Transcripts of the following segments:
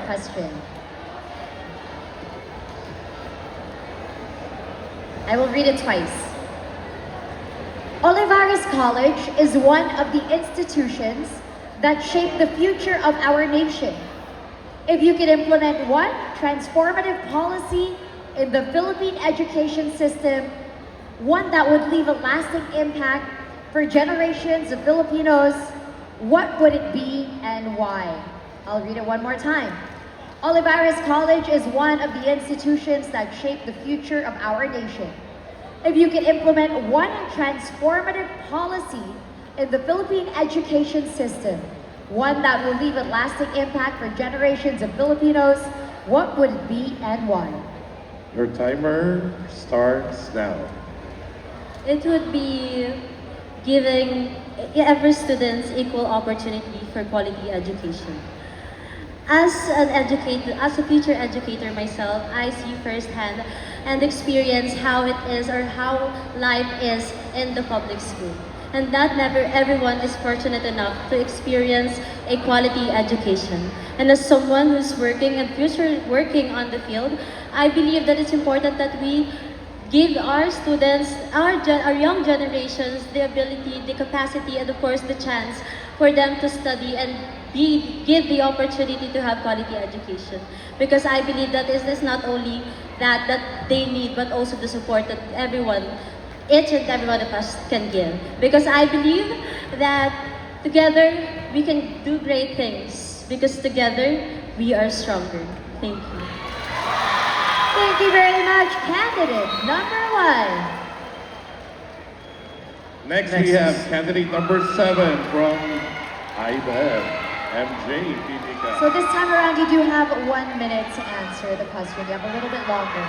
question. I will read it twice. Olivares College is one of the institutions that shape the future of our nation. If you could implement one transformative policy in the Philippine education system, one that would leave a lasting impact for generations of Filipinos, what would it be and why? I'll read it one more time. Olivares College is one of the institutions that shape the future of our nation. If you could implement one transformative policy in the Philippine education system, one that will leave a lasting impact for generations of Filipinos, what would it be and why? Your timer starts now. It would be giving every students equal opportunity for quality education. As an educator, as a future educator myself, I see firsthand and experience how it is or how life is in the public school. And that never everyone is fortunate enough to experience a quality education. And as someone who's working and future working on the field, I believe that it's important that we give our students, our young generations, the ability, the capacity, and of course the chance for them to study and give the opportunity to have quality education. Because I believe that is this not only that they need, but also the support that each and every one of us can give. Because I believe that together we can do great things. Because together we are stronger. Thank you. Thank you very much, candidate number one. Next we have candidate number 7 from IBEF. MJ, Pipika. So this time around, you do have 1 minute to answer the question. You have a little bit longer.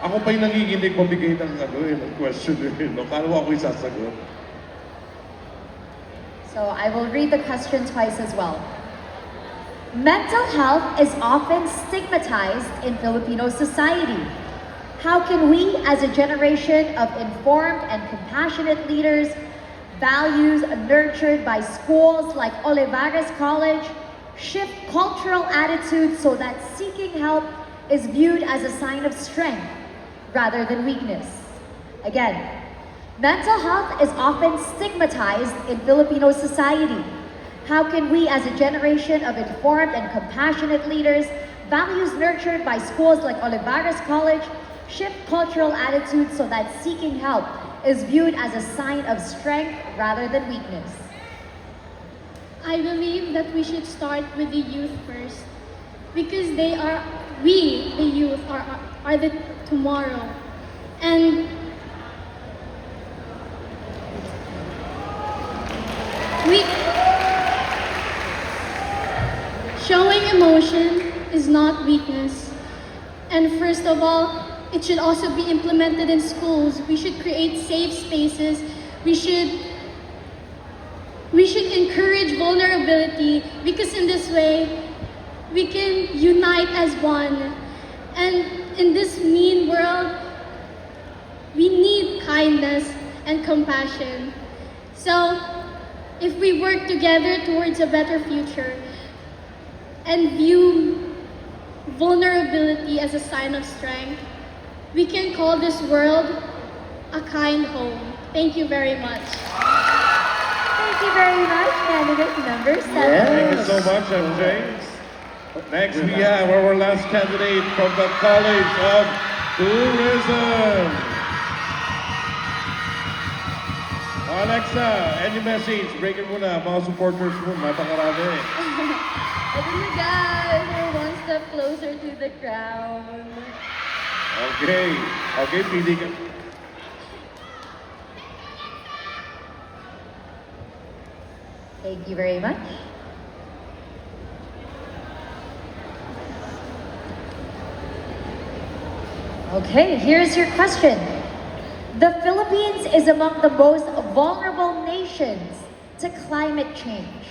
Ako pa'y nanginginig mabigay ng question no? Kala mo ako'y sasagot. So I will read the question twice as well. Mental health is often stigmatized in Filipino society. How can we, as a generation of informed and compassionate leaders, values nurtured by schools like Olivares College, shift cultural attitudes so that seeking help is viewed as a sign of strength rather than weakness? Again, mental health is often stigmatized in Filipino society. How can we, as a generation of informed and compassionate leaders, values nurtured by schools like Olivares College, shift cultural attitudes so that seeking help is viewed as a sign of strength rather than weakness? I believe that we should start with the youth first, because the youth, are the tomorrow. And showing emotion is not weakness. And first of all, it should also be implemented in schools. We should create safe spaces. We should encourage vulnerability, because in this way, we can unite as one. And in this mean world, we need kindness and compassion. So, if we work together towards a better future and view vulnerability as a sign of strength, we can call this world a kind home. Thank you very much. Thank you very much, candidate number 7. Thank you so much, MJ. Next we have our last candidate from the College of Tourism. Alexa, any message? Break it muna, mga supporters mo, napakarami. I believe guys, we're one step closer to the crown. Okay, pili ka. Thank you very much. Okay, here's your question. The Philippines is among the most vulnerable nations to climate change.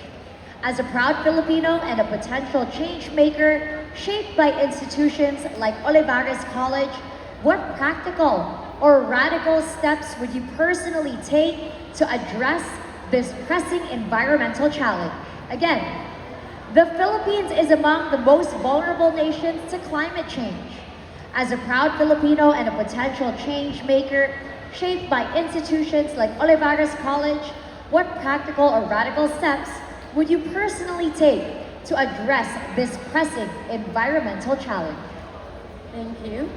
As a proud Filipino and a potential change maker shaped by institutions like Olivares College, what practical or radical steps would you personally take to address this pressing environmental challenge? Again, The Philippines is among the most vulnerable nations to climate change. As a proud Filipino and a potential change maker shaped by institutions like Olivares College, what practical or radical steps would you personally take to address this pressing environmental challenge? Thank you.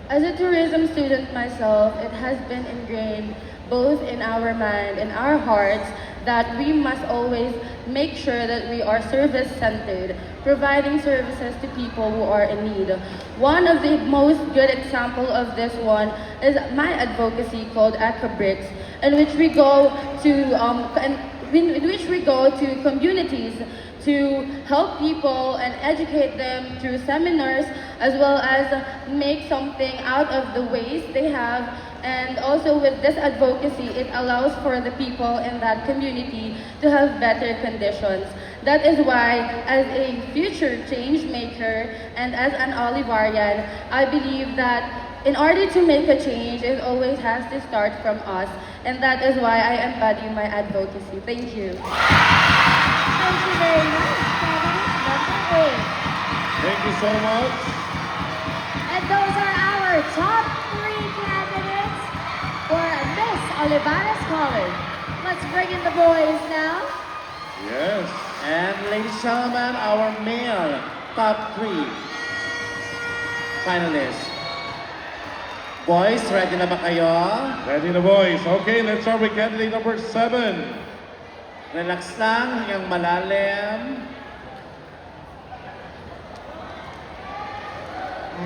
As a tourism student myself, it has been ingrained both in our mind and our hearts that we must always make sure that we are service-centered, providing services to people who are in need. One of the most good example of this one is my advocacy called EcoBricks, in which we go to communities to help people and educate them through seminars, as well as make something out of the waste they have. And also with this advocacy, it allows for the people in that community to have better conditions. That is why, as a future change maker and as an Olivarian, I believe that in order to make a change, it always has to start from us. And that is why I embody my advocacy. Thank you. Thank you very much, candidate number 8. Thank you so much. And those are our top 3 candidates for Miss Olivares College. Let's bring in the boys now. Yes. And ladies and gentlemen, our male top 3 finalists. Boys, ready na ba kayo? Ready the boys. Okay, let's start with candidate number 7. Relax lang, hanggang malalim.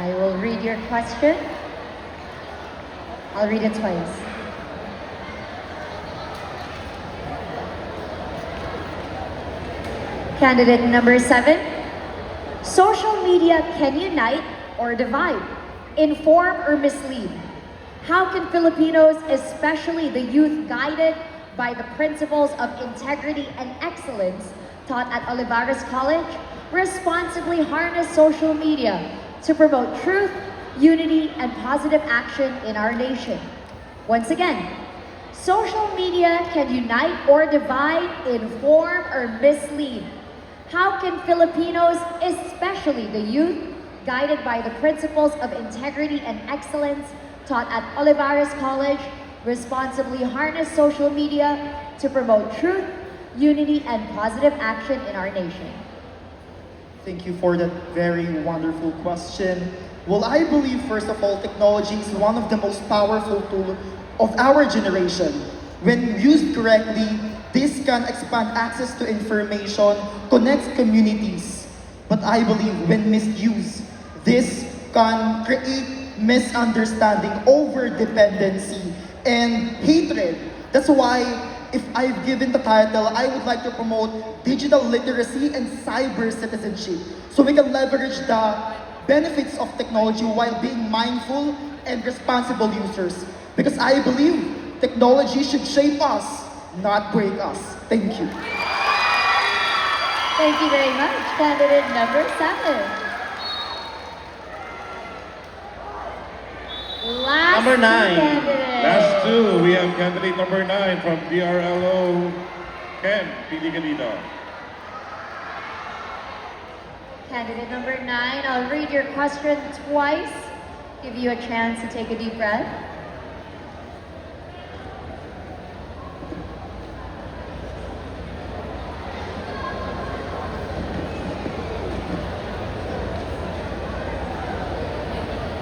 I will read your question. I'll read it twice. Candidate number 7. Social media can unite or divide, inform or mislead. How can Filipinos, especially the youth guided by the principles of integrity and excellence taught at Olivares College, responsibly harness social media to promote truth, unity, and positive action in our nation? Once again, social media can unite or divide, inform or mislead. How can Filipinos, especially the youth, guided by the principles of integrity and excellence taught at Olivares College, responsibly harness social media to promote truth, unity, and positive action in our nation? Thank you for that very wonderful question. Well, I believe, first of all, technology is one of the most powerful tools of our generation. When used correctly, this can expand access to information, connects communities. But I believe when misused, this can create misunderstanding, over-dependency, and hatred. That's why, if I've given the title, I would like to promote digital literacy and cyber citizenship, so we can leverage the benefits of technology while being mindful and responsible users. Because I believe technology should shape us, not break us. Thank you. Thank you very much, candidate number 7. Last Number 9. candidate. Last 2, we have candidate number 9 from DRLO, Ken PD Galido. Candidate number 9, I'll read your question twice, give you a chance to take a deep breath.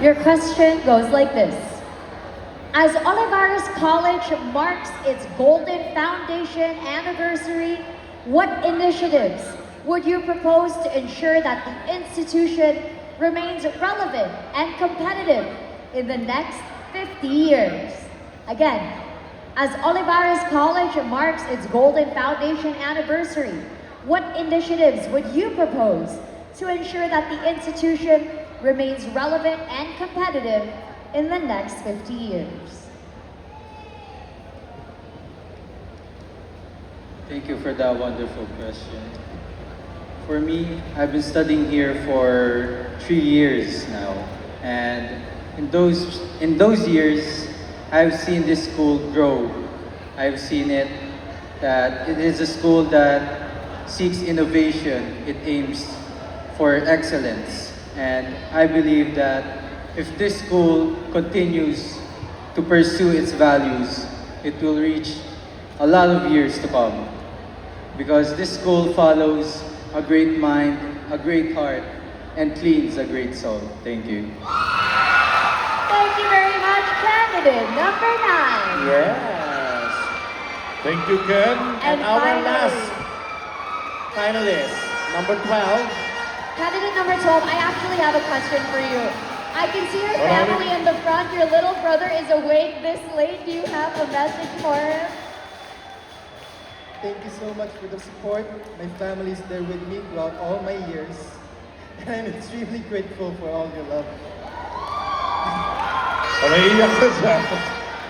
Your question goes like this. As Olivares College marks its Golden Foundation anniversary, what initiatives would you propose to ensure that the institution remains relevant and competitive in the next 50 years? Again, as Olivares College marks its Golden Foundation anniversary, what initiatives would you propose to ensure that the institution remains relevant and competitive in the next 50 years? Thank you for that wonderful question. For me, I've been studying here for 3 years now, and in those years, I've seen this school grow. I've seen it that it is a school that seeks innovation, it aims for excellence. And I believe that if this school continues to pursue its values, it will reach a lot of years to come. Because this school follows a great mind, a great heart, and cleans a great soul. Thank you. Thank you very much, candidate number 9. Yes. Thank you, Ken. And our finally, last finalist, number 12. candidate number 12, I actually have a question for you. I can see your Marami- family in the front. Your little brother is awake this late. Do you have a message for him? Thank you so much for the support. My family is there with me throughout all my years. And I'm extremely grateful for all your love. Naiiyak na siya.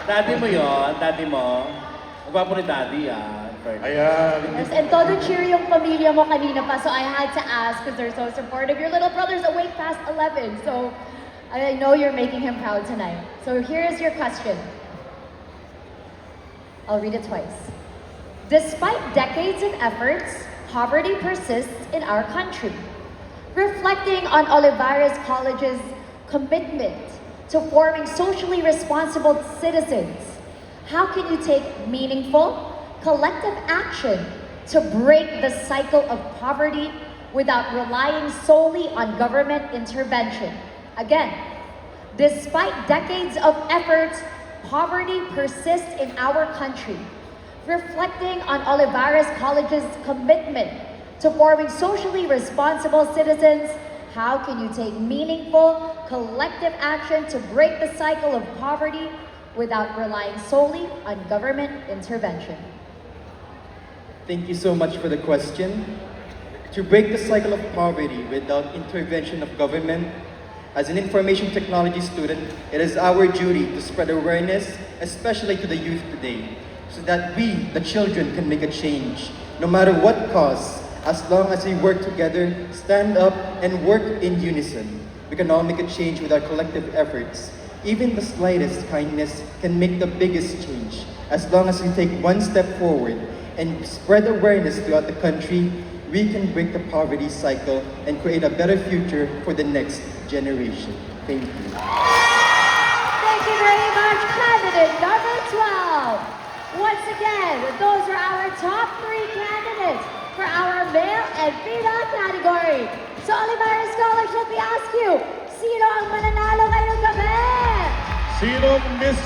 Daddy mo yon, daddy mo. Ang gwapo ni daddy, ah. Ayan. Yes, and todo cheer yung pamilya mo kanina pa, so I had to ask because they're so supportive. Your little brother's awake past 11, so I know you're making him proud tonight. So here is your question. I'll read it twice. Despite decades of efforts, poverty persists in our country. Reflecting on Olivares College's commitment to forming socially responsible citizens, how can you take meaningful, collective action to break the cycle of poverty without relying solely on government intervention? Again, despite decades of efforts, poverty persists in our country. Reflecting on Olivares College's commitment to forming socially responsible citizens, how can you take meaningful, collective action to break the cycle of poverty without relying solely on government intervention? Thank you so much for the question. To break the cycle of poverty without intervention of government, as an information technology student, it is our duty to spread awareness, especially to the youth today, so that we, the children, can make a change, no matter what cost. As long as we work together, stand up, and work in unison, we can all make a change with our collective efforts. Even the slightest kindness can make the biggest change. As long as we take one step forward and spread awareness throughout the country, we can break the poverty cycle and create a better future for the next generation. Thank you. Thank you very much, candidate number 12. Once again, those are our top 3 candidates for our male and female category. So Olivares College, let me ask you, sino ang mananalo ngayong gabi? Sinong Miss